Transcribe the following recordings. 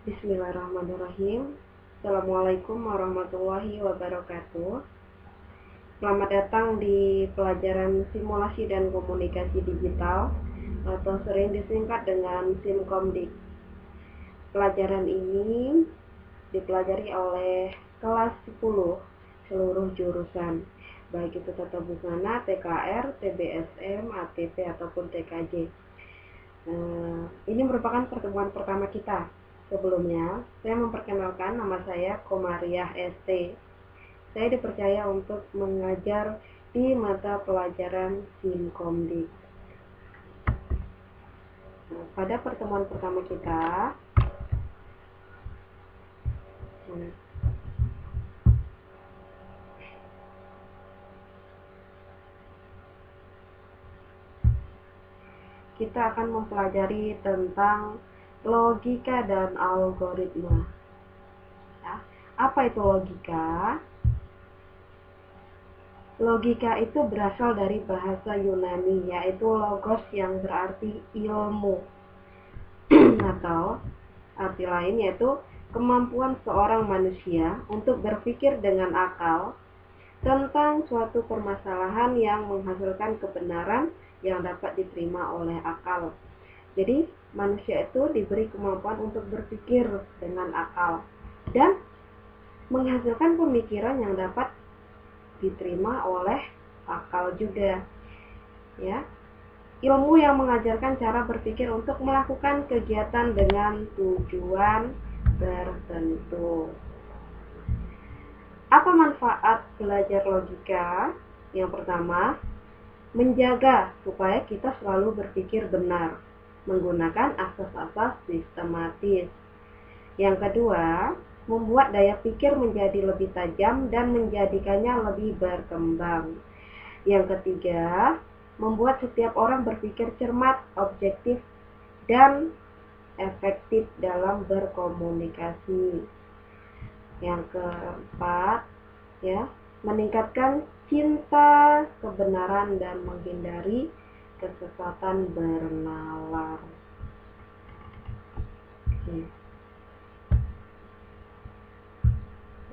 Bismillahirrahmanirrahim. Assalamualaikum warahmatullahi wabarakatuh. Selamat datang di pelajaran simulasi dan komunikasi digital atau sering disingkat dengan Simkomdik. Pelajaran ini dipelajari oleh kelas 10 seluruh jurusan, baik itu tata busana, TKR, TBSM, ATP ataupun TKJ. Ini merupakan pertemuan pertama kita. Sebelumnya, saya memperkenalkan, nama saya Komariah ST. Saya dipercaya untuk mengajar di mata pelajaran Simkomdik. Pada pertemuan pertama kita, kita akan mempelajari tentang logika dan algoritma. Ya, apa itu logika? Logika itu berasal dari bahasa Yunani, yaitu logos yang berarti ilmu. Atau arti lain yaitu kemampuan seorang manusia untuk berpikir dengan akal tentang suatu permasalahan yang menghasilkan kebenaran yang dapat diterima oleh akal. Jadi manusia itu diberi kemampuan untuk berpikir dengan akal dan menghasilkan pemikiran yang dapat diterima oleh akal juga. Ya, ilmu yang mengajarkan cara berpikir untuk melakukan kegiatan dengan tujuan tertentu. Apa manfaat belajar logika? Yang pertama, menjaga supaya kita selalu berpikir benar menggunakan asas-asas sistematis. Yang kedua, membuat daya pikir menjadi lebih tajam dan menjadikannya lebih berkembang. Yang ketiga, membuat setiap orang berpikir cermat, objektif, dan efektif dalam berkomunikasi. Yang keempat, ya, meningkatkan cinta kebenaran dan menghindari kesesatan bernalar.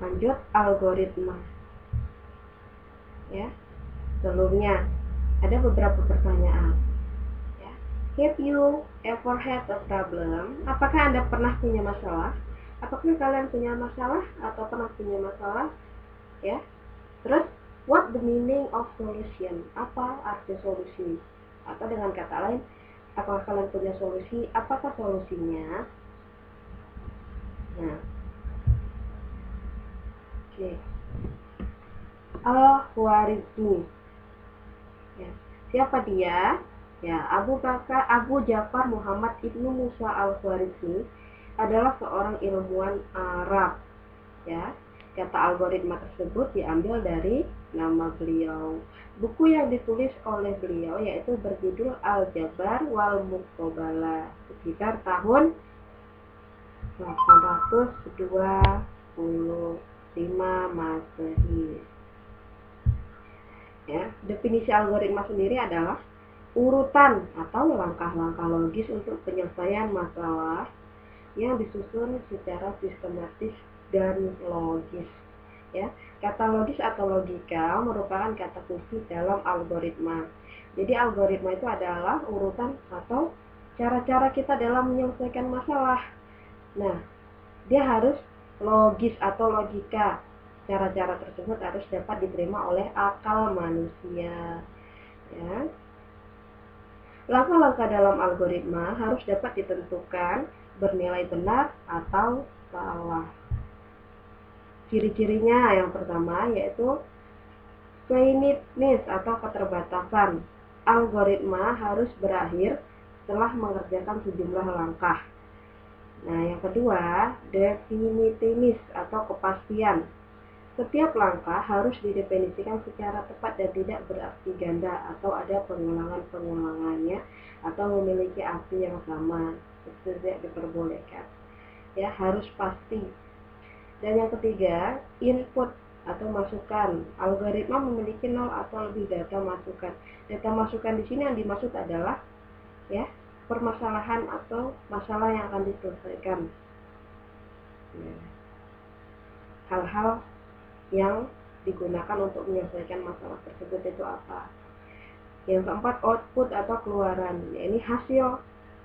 Lanjut, algoritma. Ya, sebelumnya ada beberapa pertanyaan. Ya. Have you ever had a problem? Apakah Anda pernah punya masalah? Apakah kalian punya masalah atau pernah punya masalah? Ya. Terus, what the meaning of solution? Apa arti solusi? Atau dengan kata lain, apakah kalian punya solusi? Apakah solusinya? Nah, oke. Al-Khwarizmi. Ya. Siapa dia? Ya, Abu Ja'far Muhammad Ibnu Musa Al-Khwarizmi adalah seorang ilmuwan Arab. Ya, kata algoritma tersebut diambil dari nama beliau. Buku yang ditulis oleh beliau yaitu berjudul Al-Jabar wal Muqabalah sekitar tahun 825 Masehi. Ya, definisi algoritma sendiri adalah urutan atau langkah-langkah logis untuk penyelesaian masalah yang disusun secara sistematis dan logis. Ya, kata logis atau logika merupakan kata kunci dalam algoritma. Jadi algoritma itu adalah urutan atau cara-cara kita dalam menyelesaikan masalah. Nah, dia harus logis atau logika. Cara-cara tersebut harus dapat diterima oleh akal manusia. Ya. Langkah-langkah dalam algoritma harus dapat ditentukan bernilai benar atau salah. Ciri-cirinya yang pertama yaitu finiteness atau keterbatasan. Algoritma harus berakhir setelah mengerjakan sejumlah langkah. Nah, yang kedua, definitiveness atau kepastian. Setiap langkah harus didefinisikan secara tepat dan tidak berarti ganda atau ada pengulangan-pengulangannya atau memiliki arti yang sama. Itu tidak diperbolehkan. Ya, harus pasti. Dan yang ketiga, input atau masukan. Algoritma memiliki 0 atau lebih data masukan. Data masukan di sini yang dimaksud adalah ya, permasalahan atau masalah yang akan diselesaikan. Nah, hal-hal yang digunakan untuk menyelesaikan masalah tersebut itu apa? Yang keempat, output atau keluaran. Ya, ini hasil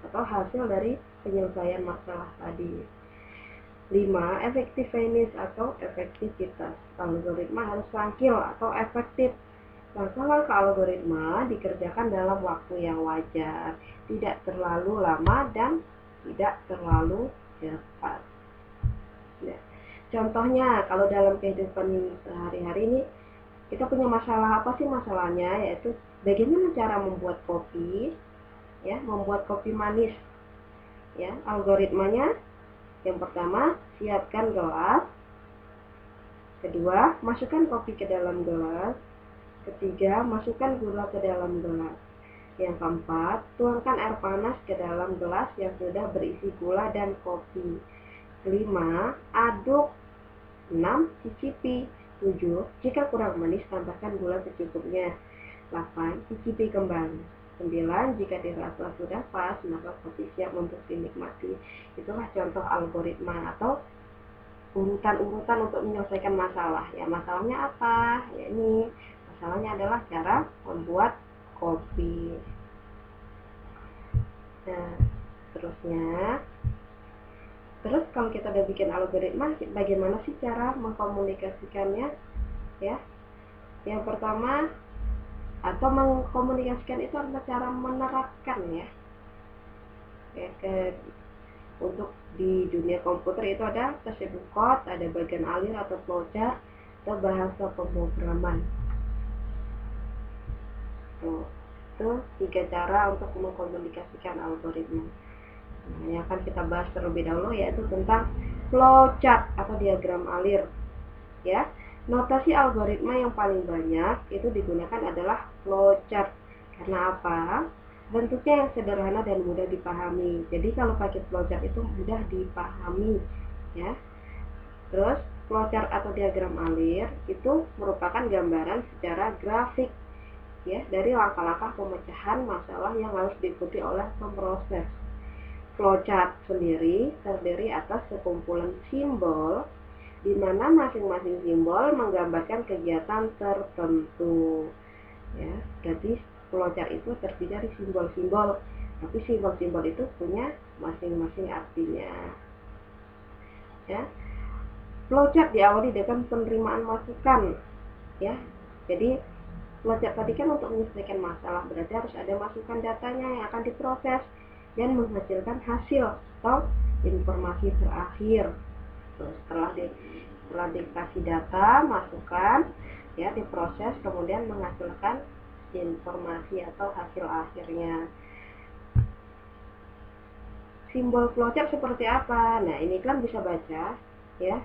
atau hasil dari penyelesaian masalah tadi. 5. Effectiveness atau efektivitas. Algoritma harus terampil atau efektif. Langkah-langkah algoritma dikerjakan dalam waktu yang wajar, tidak terlalu lama dan tidak terlalu cepat. Nah, contohnya kalau dalam kehidupan sehari-hari ini kita punya masalah, apa sih masalahnya? Yaitu bagaimana cara membuat kopi, ya, membuat kopi manis. Ya, algoritmanya yang pertama, siapkan gelas. Kedua, masukkan kopi ke dalam gelas. Ketiga, masukkan gula ke dalam gelas. Yang keempat, tuangkan air panas ke dalam gelas yang sudah berisi gula dan kopi. 5. Aduk. 6. Cicipi. 7. Jika kurang manis, tambahkan gula secukupnya. 8. Cicipi kembali. 9. Jika dirasa sudah pas, maka kopi siap untuk dinikmati. Itulah contoh algoritma atau urutan-urutan untuk menyelesaikan masalah. Ya, masalahnya apa? Ya, ini masalahnya adalah cara membuat kopi. Nah, terus kalau kita udah bikin algoritma, bagaimana sih cara mengkomunikasikannya? Ya, yang pertama, atau mengkomunikasikan itu adalah cara menerapkan, ya. Untuk di dunia komputer itu ada procedure code, ada bagian alir atau flowchart, atau bahasa pemrograman. Itu 3 cara untuk mengkomunikasikan algoritma. Nah, yang akan kita bahas terlebih dahulu yaitu tentang flowchart atau diagram alir. Ya, notasi algoritma yang paling banyak itu digunakan adalah flowchart. Karena apa? Bentuknya yang sederhana dan mudah dipahami. Jadi kalau pakai flowchart itu mudah dipahami, ya. Terus flowchart atau diagram alir itu merupakan gambaran secara grafik, ya, dari langkah-langkah pemecahan masalah yang harus diikuti oleh pemproses. Flowchart sendiri terdiri atas sekumpulan simbol di mana masing-masing simbol menggambarkan kegiatan tertentu. Ya, jadi flowchart itu terdiri dari simbol-simbol, tapi simbol-simbol itu punya masing-masing artinya. Ya, flowchart diawali dengan penerimaan masukan. Ya, jadi flowchart tadi kan untuk menyelesaikan masalah, berarti harus ada masukan datanya yang akan diproses dan menghasilkan hasil atau informasi terakhir. Setelah dikasih data, masukan, ya, diproses, kemudian menghasilkan informasi atau hasil akhirnya. Simbol flowchart seperti apa? Nah, ini kan bisa baca, ya.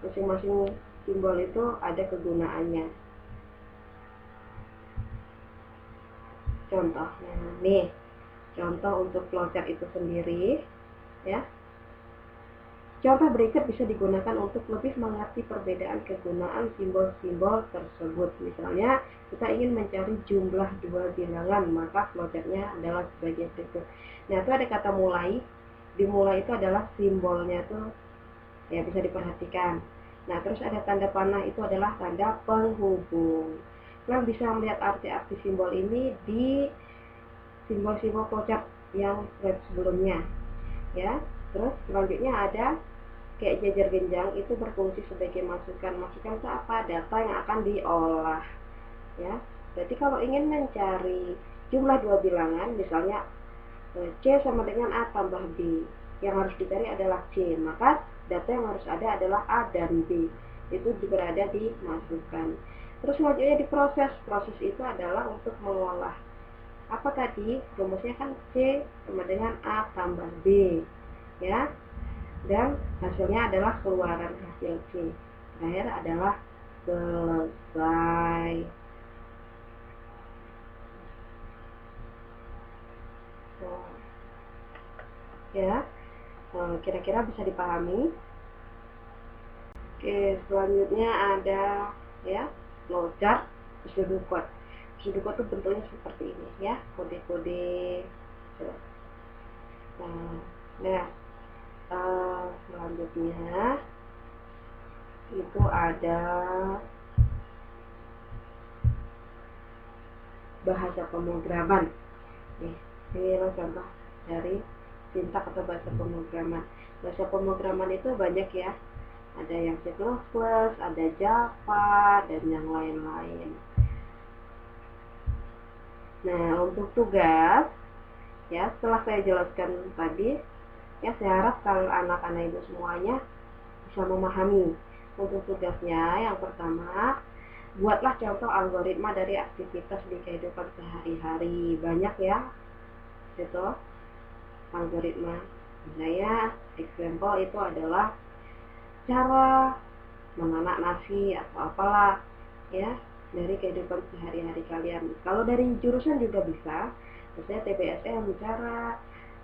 Masing-masing simbol itu ada kegunaannya. Contohnya nih, contoh untuk flowchart itu sendiri, ya. Contoh berikut bisa digunakan untuk lebih mengerti perbedaan kegunaan simbol-simbol tersebut. Misalnya, kita ingin mencari jumlah 2 bilangan, maka flowchartnya adalah sebagai berikut. Nah, itu ada kata mulai. Dimulai itu adalah simbolnya itu, ya, bisa diperhatikan. Nah, terus ada tanda panah, itu adalah tanda penghubung. Kalian bisa melihat arti-arti simbol ini di simbol-simbol flowchart yang sebelumnya, ya. Terus selanjutnya ada kayak jajar genjang, itu berfungsi sebagai masukan. Masukan itu apa? Data yang akan diolah, ya. Berarti kalau ingin mencari jumlah 2 bilangan, misalnya C sama dengan A tambah B, yang harus dicari adalah C, maka data yang harus ada adalah A dan B, itu berada di masukan. Terus selanjutnya diproses. Proses itu adalah untuk mengolah apa tadi? Rumusnya kan C sama dengan A tambah B, ya. Dan hasilnya adalah keluaran hasil C. Terakhir adalah selesai. Ya, kira-kira bisa dipahami. Oke, selanjutnya ada, ya, flowchart, prosedur code. Prosedur code itu bentuknya seperti ini, ya, kode-kode. Nah, selanjutnya itu ada bahasa pemrograman. Ini contoh dari sintak atau bahasa pemrograman. Bahasa pemrograman itu banyak ya, ada yang C++, ada Java, dan yang lain-lain. Nah, untuk tugas ya, setelah saya jelaskan tadi ya, saya harap kalau anak-anak ibu semuanya bisa memahami. Untuk tugasnya yang pertama, buatlah contoh algoritma dari aktivitas di kehidupan sehari-hari. Banyak ya itu algoritma. Misalnya example itu adalah cara menanak nasi atau apalah ya, dari kehidupan sehari-hari kalian. Kalau dari jurusan juga bisa, misalnya TPSE yang bicara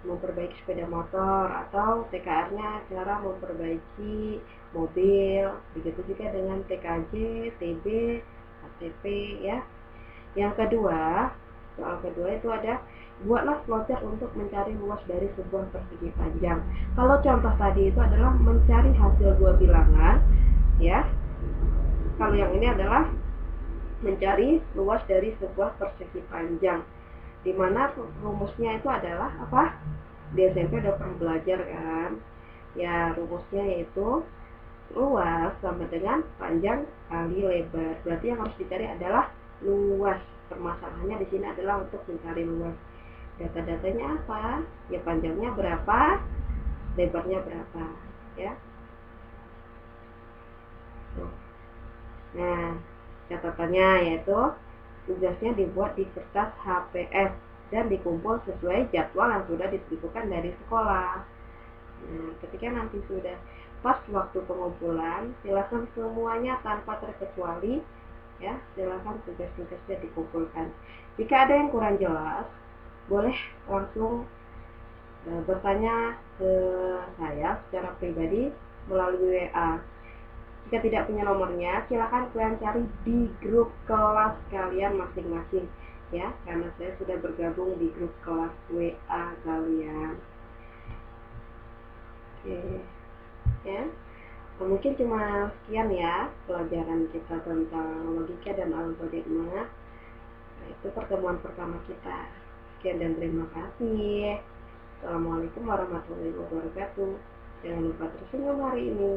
memperbaiki sepeda motor, atau TKR-nya cara memperbaiki mobil. Begitu juga dengan TKJ, TB, ATP ya. Yang kedua, soal kedua itu ada buatlah flowchart untuk mencari luas dari sebuah persegi panjang. Kalau contoh tadi itu adalah mencari hasil dua bilangan ya. Kalau yang ini adalah mencari luas dari sebuah persegi panjang, di mana rumusnya itu adalah apa? Di SMP udah pernah belajar kan ya, rumusnya yaitu luas sama dengan panjang kali lebar. Berarti yang harus dicari adalah luas. Permasalahannya di sini adalah untuk mencari luas. Data-datanya apa? Ya, panjangnya berapa, lebarnya berapa ya. Nah, catatannya yaitu tugasnya dibuat di kertas HPS dan dikumpul sesuai jadwal yang sudah ditentukan dari sekolah. Nah, ketika nanti sudah pas waktu pengumpulan, silakan semuanya tanpa terkecuali ya, silakan tugas-tugasnya dikumpulkan. Jika ada yang kurang jelas, boleh langsung bertanya ke saya secara pribadi melalui WA. Jika tidak punya nomornya, silakan kalian cari di grup kelas kalian masing-masing ya, karena saya sudah bergabung di grup kelas WA kalian. Oke ya, mungkin cuma sekian ya pelajaran kita tentang logika dan algoritma. Nah, itu pertemuan pertama kita. Sekian dan terima kasih. Assalamualaikum warahmatullahi wabarakatuh. Jangan lupa tersenyum hari ini.